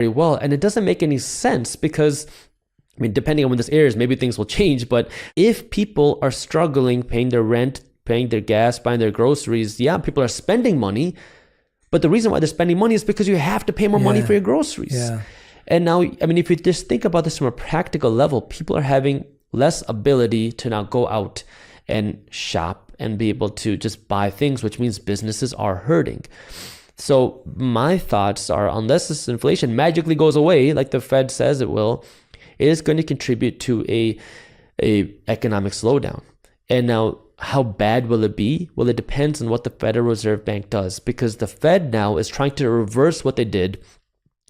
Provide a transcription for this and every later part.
very well. And it doesn't make any sense because, I mean, depending on when this airs, maybe things will change. But if people are struggling paying their rent, paying their gas, buying their groceries, yeah, people are spending money. But the reason why they're spending money is because you have to pay more money for your groceries. Yeah. And now, I mean, if you just think about this from a practical level, people are having less ability to now go out and shop and be able to just buy things, which means businesses are hurting. So my thoughts are, unless this inflation magically goes away, like the Fed says it will, it is going to contribute to a economic slowdown. And now, how bad will it be? Well, it depends on what the Federal Reserve Bank does, because the Fed now is trying to reverse what they did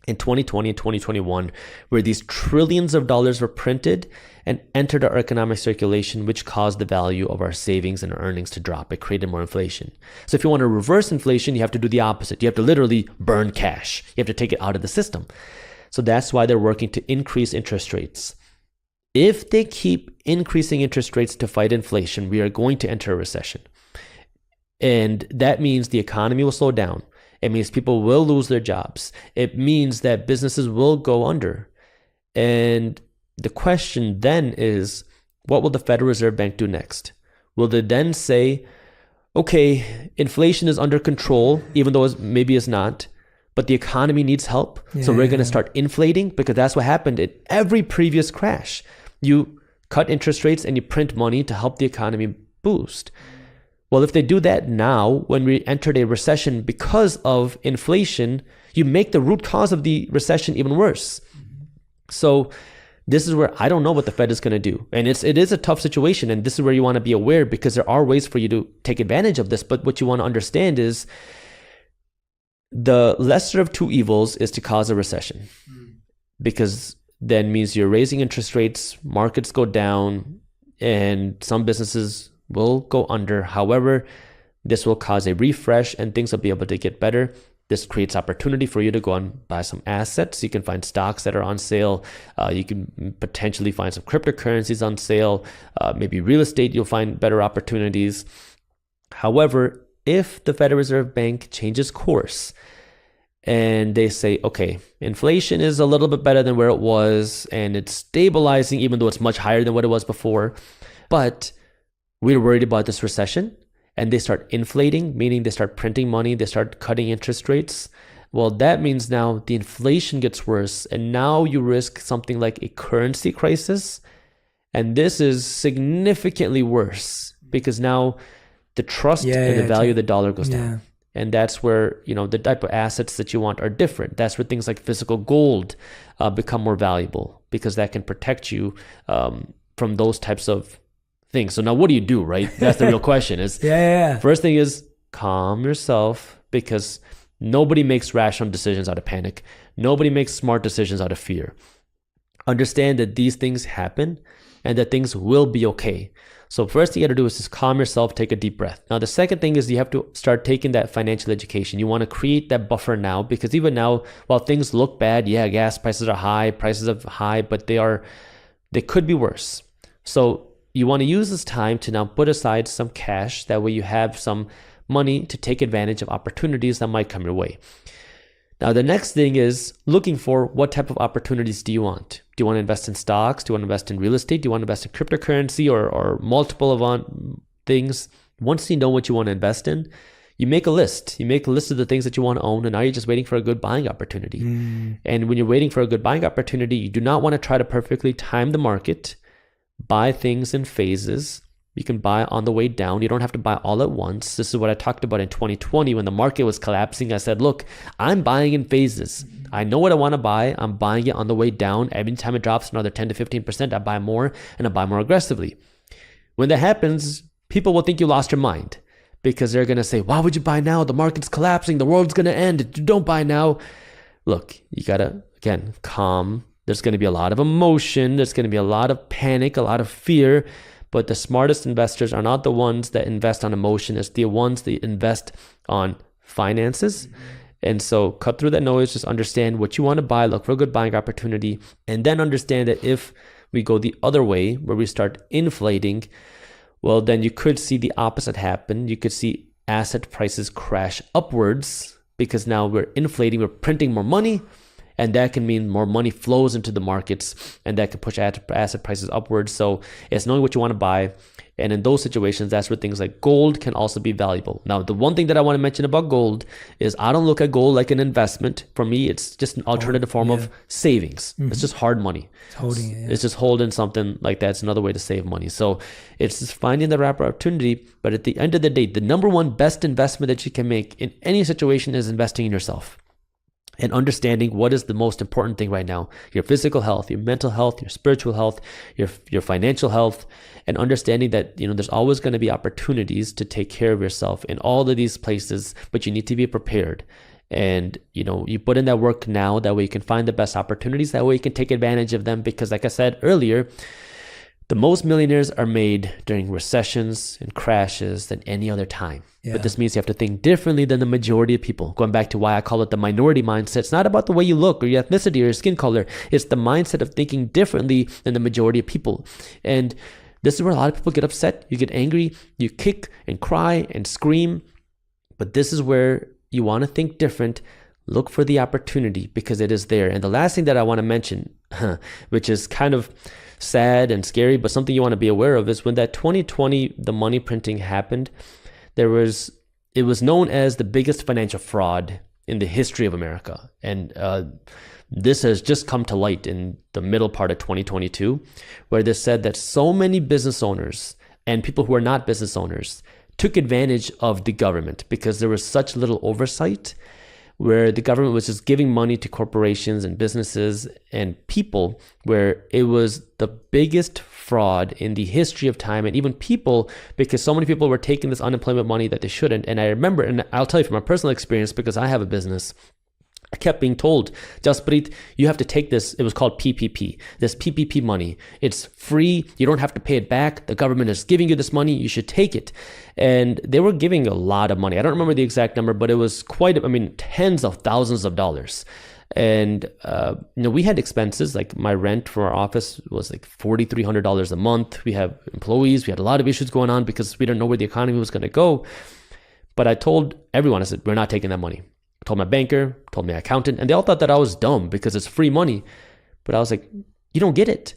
in 2020 and 2021, where these trillions of dollars were printed and entered our economic circulation, which caused the value of our savings and earnings to drop. It created more inflation. So if you want to reverse inflation, you have to do the opposite. You have to literally burn cash. You have to take it out of the system. So that's why they're working to increase interest rates. If they keep increasing interest rates to fight inflation, we are going to enter a recession. And that means the economy will slow down. It means people will lose their jobs. It means that businesses will go under. And the question then is, what will the Federal Reserve Bank do next? Will they then say, okay, inflation is under control, even though maybe it's not, but the economy needs help. So we're going to start inflating, because that's what happened in every previous crash. You cut interest rates and you print money to help the economy boost. Well, if they do that now, when we entered a recession because of inflation, you make the root cause of the recession even worse. So this is where I don't know what the Fed is going to do. And it is a tough situation. And this is where you want to be aware, because there are ways for you to take advantage of this. But what you want to understand is the lesser of two evils is to cause a recession, because then means you're raising interest rates, markets go down, and some businesses will go under. However, this will cause a refresh and things will be able to get better. This creates opportunity for you to go and buy some assets. You can find stocks that are on sale. You can potentially find some cryptocurrencies on sale. Maybe real estate, you'll find better opportunities. However, if the Federal Reserve Bank changes course and they say, okay, inflation is a little bit better than where it was and it's stabilizing, even though it's much higher than what it was before, but we're worried about this recession, and they start inflating, meaning they start printing money, they start cutting interest rates. Well, that means now the inflation gets worse, and now you risk something like a currency crisis. And this is significantly worse, because now the trust and the value of the dollar goes down. And that's where, the type of assets that you want are different. That's where things like physical gold become more valuable, because that can protect you from those types of things. So now what do you do, right? That's the real question is, first thing is calm yourself, because nobody makes rational decisions out of panic. Nobody makes smart decisions out of fear. Understand that these things happen and that things will be okay. So first thing you got to do is just calm yourself, take a deep breath. Now, the second thing is you have to start taking that financial education. You want to create that buffer now, because even now, while things look bad, gas prices are high, but they could be worse. So you want to use this time to now put aside some cash. That way you have some money to take advantage of opportunities that might come your way. Now, the next thing is looking for what type of opportunities do you want? Do you want to invest in stocks? Do you want to invest in real estate? Do you want to invest in cryptocurrency or multiple of things? Once you know what you want to invest in, you make a list. You make a list of the things that you want to own, and now you're just waiting for a good buying opportunity. And when you're waiting for a good buying opportunity, you do not want to try to perfectly time the market. Buy things in phases. You can buy on the way down. You don't have to buy all at once. This is what I talked about in 2020 when the market was collapsing. I said, look, I'm buying in phases. I know what I want to buy. I'm buying it on the way down. Every time it drops another 10 to 15%, I buy more, and I buy more aggressively. When that happens, people will think you lost your mind, because they're going to say, why would you buy now? The market's collapsing. The world's going to end. Don't buy now. Look, you got to, again, calm. There's going to be a lot of emotion. There's going to be a lot of panic, a lot of fear. But the smartest investors are not the ones that invest on emotion. It's the ones that invest on finances. And so cut through that noise. Just understand what you want to buy. Look for a good buying opportunity. And then understand that if we go the other way, where we start inflating, well, then you could see the opposite happen. You could see asset prices crash upwards, because now we're inflating, we're printing more money. And that can mean more money flows into the markets, and that can push asset prices upwards. So it's knowing what you want to buy. And in those situations, that's where things like gold can also be valuable. Now, the one thing that I want to mention about gold is I don't look at gold like an investment. For me, it's just an alternative form of savings. It's just hard money. It's holding it. It's just holding something like that. It's another way to save money. So it's just finding the right opportunity. But at the end of the day, the number one best investment that you can make in any situation is investing in yourself. And understanding what is the most important thing right now: your physical health, your mental health, your spiritual health, your financial health, and understanding that, there's always going to be opportunities to take care of yourself in all of these places, but you need to be prepared. And, you put in that work now, that way you can find the best opportunities, that way you can take advantage of them. Because like I said earlier, the most millionaires are made during recessions and crashes than any other time. Yeah. But this means you have to think differently than the majority of people. Going back to why I call it the minority mindset. It's not about the way you look or your ethnicity or your skin color. It's the mindset of thinking differently than the majority of people. And this is where a lot of people get upset. You get angry, you kick and cry and scream. But this is where you want to think different. Look for the opportunity, because it is there. And the last thing that I want to mention, which is kind of sad and scary, but something you want to be aware of, is when that 2020, the money printing happened, it was known as the biggest financial fraud in the history of America. And this has just come to light in the middle part of 2022, where they said that so many business owners and people who are not business owners took advantage of the government because there was such little oversight, where the government was just giving money to corporations and businesses and people, where it was the biggest fraud in the history of time. And even people, because so many people were taking this unemployment money that they shouldn't. And I remember, and I'll tell you from my personal experience, because I have a business, I kept being told, Jaspreet, you have to take this. It was called PPP, this PPP money. It's free. You don't have to pay it back. The government is giving you this money. You should take it. And they were giving a lot of money. I don't remember the exact number, but it was tens of thousands of dollars. And, we had expenses, like my rent for our office was like $4,300 a month. We have employees. We had a lot of issues going on because we didn't know where the economy was going to go. But I told everyone, I said, we're not taking that money. I told my banker, told my accountant, and they all thought that I was dumb because it's free money. But I was like, you don't get it.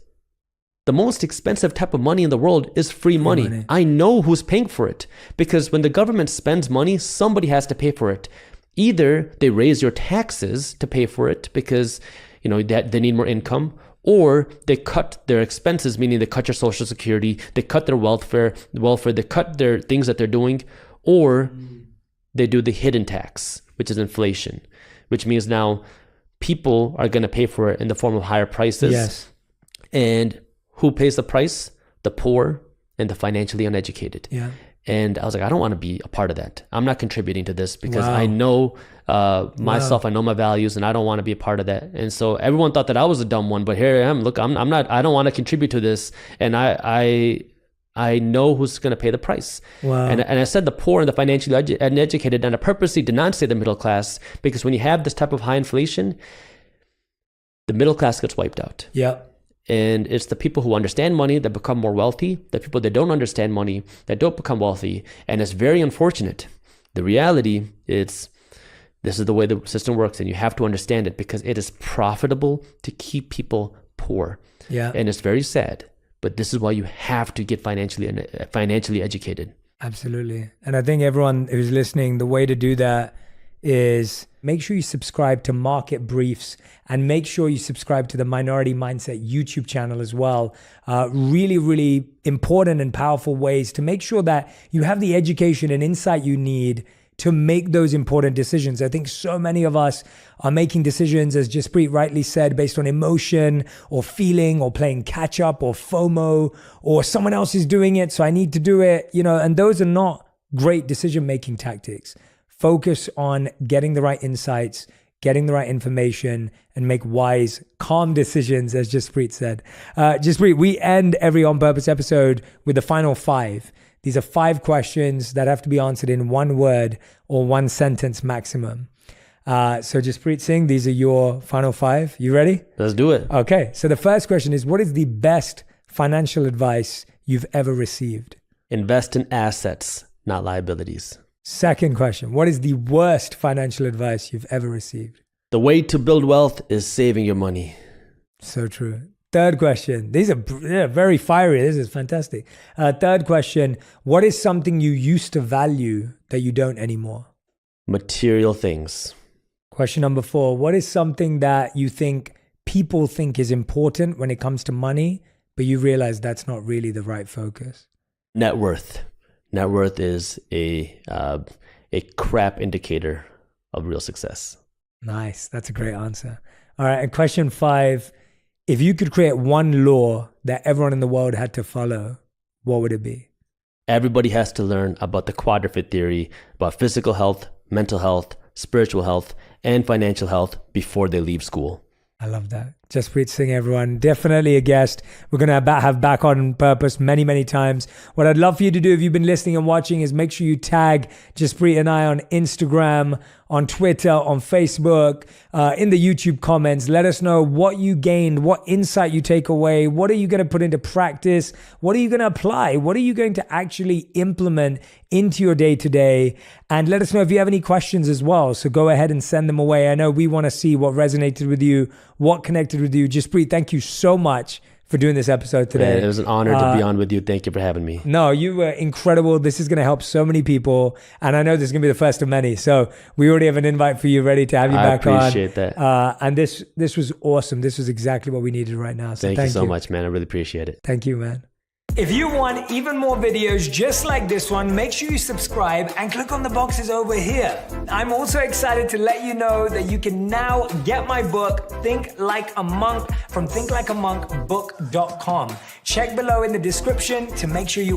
The most expensive type of money in the world is free money. I know who's paying for it, because when the government spends money, somebody has to pay for it. Either they raise your taxes to pay for it because they need more income, or they cut their expenses, meaning they cut your Social Security, they cut their welfare, they cut their things that they're doing, or they do the hidden tax, which is inflation, which means now people are going to pay for it in the form of higher prices. Yes. And who pays the price? The poor and the financially uneducated. Yeah. And I was like, I don't want to be a part of that. I'm not contributing to this because I know myself, I know my values, and I don't want to be a part of that. And so everyone thought that I was a dumb one, but here I am. Look, I'm not. I don't want to contribute to this, and I know who's going to pay the price. Wow. And I said the poor and the financially uneducated, and I purposely did not say the middle class, because when you have this type of high inflation, the middle class gets wiped out. Yeah. And it's the people who understand money that become more wealthy, the people that don't understand money that don't become wealthy. And it's very unfortunate. The reality is, this is the way the system works, and you have to understand it, because it is profitable to keep people poor. Yeah. And it's very sad. But this is why you have to get financially educated. Absolutely. And I think everyone who's listening, the way to do that is make sure you subscribe to Market Briefs, and make sure you subscribe to the Minority Mindset YouTube channel as well. Really, really important and powerful ways to make sure that you have the education and insight you need to make those important decisions. I think so many of us are making decisions, as Jaspreet rightly said, based on emotion or feeling or playing catch up or FOMO, or someone else is doing it, so I need to do it, and those are not great decision-making tactics. Focus on getting the right insights, getting the right information, and make wise, calm decisions, as Jaspreet said. Jaspreet, we end every On Purpose episode with the final 5. These are 5 questions that have to be answered in 1 word or 1 sentence maximum. So Jaspreet Singh, these are your final 5. You ready? Let's do it. Okay. So the first question is, what is the best financial advice you've ever received? Invest in assets, not liabilities. Second question, what is the worst financial advice you've ever received? The way to build wealth is saving your money. So true. Third question. These are very fiery. This is fantastic. Third question. What is something you used to value that you don't anymore? Material things. Question number 4. What is something that you think people think is important when it comes to money, but you realize that's not really the right focus? Net worth. Net worth is a crap indicator of real success. Nice. That's a great answer. All right. And question 5. If you could create one law that everyone in the world had to follow, what would it be? Everybody has to learn about the quadruped theory, about physical health, mental health, spiritual health, and financial health before they leave school. I love that. Jaspreet Singh, everyone. Definitely a guest we're going to have back on purpose many, many times. What I'd love for you to do if you've been listening and watching is make sure you tag Jaspreet and I on Instagram, on Twitter, on Facebook, in the YouTube comments. Let us know what you gained, what insight you take away. What are you going to put into practice? What are you going to apply? What are you going to actually implement into your day-to-day? And let us know if you have any questions as well. So go ahead and send them away. I know we want to see what resonated with you, what connected with you. Jaspreet, thank you so much for doing this episode today. Man, it was an honor to be on with you. Thank you for having me. No, you were incredible. This is going to help so many people. And I know this is going to be the first of many. So we already have an invite for you ready to have you back on. I appreciate that. And this was awesome. This was exactly what we needed right now. So thank you so much, man. I really appreciate it. Thank you, man. If you want even more videos just like this one, make sure you subscribe and click on the boxes over here. I'm also excited to let you know that you can now get my book, Think Like a Monk, from thinklikeamonkbook.com. Check below in the description to make sure you